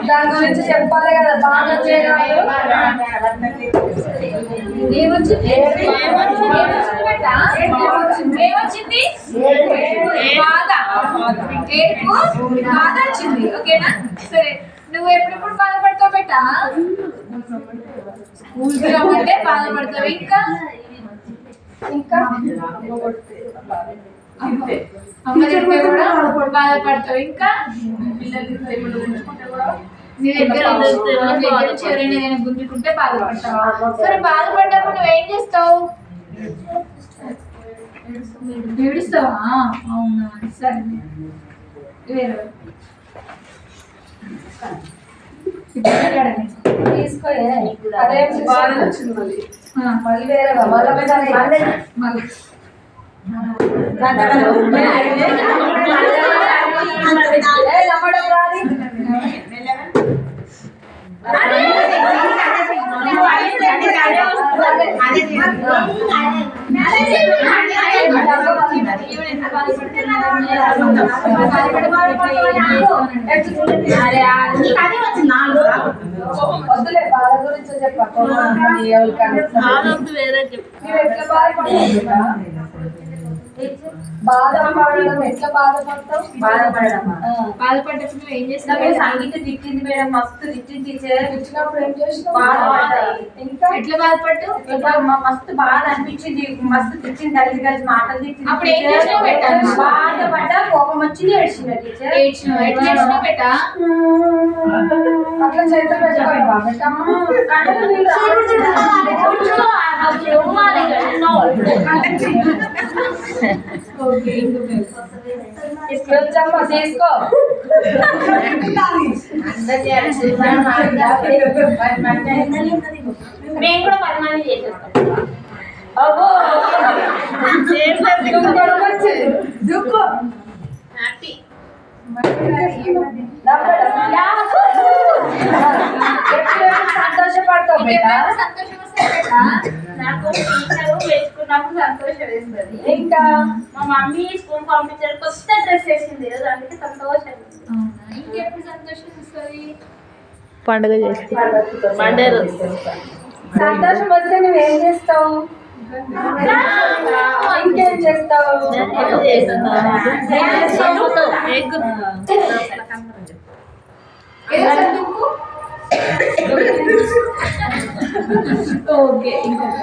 దాని గురించి చెప్పాలి కదా బాగా ఏమొచ్చింది బాధ బాధ వచ్చింది. ఓకేనా? సరే, నువ్వు ఎప్పుడెప్పుడు బాధపడతావు బెట్ట? స్కూల్కి రమ్మంటే బాధపడతావు. ఇంకా ఇంకా అమ్మ చెప్తే కూడా బాధపడతావు. ఇంకా నీ దగ్గర ఎవరైనా ఏదైనా గుంజుకుంటే బాధపడతావా? సరే, బాధపడ్డప్పుడు నువ్వేం చేస్తావు? ఏడుస్తావా? అవునా, సరే. వేరే తీసుకోలే అదే బాధ వచ్చింది. మళ్ళీ వేరే మళ్ళీ వద్దులే బాధ గురించి చెప్పాలి. బాధపడడం ఎట్లా బాధపడతావు? బాధపడ్డప్పుడు నువ్వు ఏం చేస్తావు? సంగీత తిట్టింది మేడం, మస్తు తిట్టింది టీచర్. ఇచ్చినప్పుడు ఏం చేసినావు? ఇంకా ఎట్లా బాధపడ్డావు? మస్తు బాధ అనిపించింది, మస్తు తిట్టింది, కలిసి కలిసి మాటలు తిట్టింది. అప్పుడు ఏం చేసినావు బెట్ట? బాధపడ్డా, కోపం వచ్చింది, ఏడ్చిన టీచర్. ఏడ్చినావు? ఎట్లా ఏడ్చినావు బెట్ట? అట్లా చేతులు పెట్టుకోవా బెట్టమ్మ? తీసుకో. మేము కూడా 10 మంది చేసేస్తాం. సంతోషపడతావు సంతోషం వస్తే బెట్ట నాకు టీచరు వేసుకున్నప్పుడు సంతోషం వేస్తుంది. ఇంకా మా మమ్మీ స్కూల్ పంపించారు, కొత్త డ్రెస్ వేసింది, అందుకే సంతోషం. ఇంకెప్పుడు సంతోషం వస్తుంది? పండుగ చేస్తే సంతోషం వస్తే నువ్వేం చేస్తావు? ఇంకేం చేస్తావు? ఓకే, ఇంకొక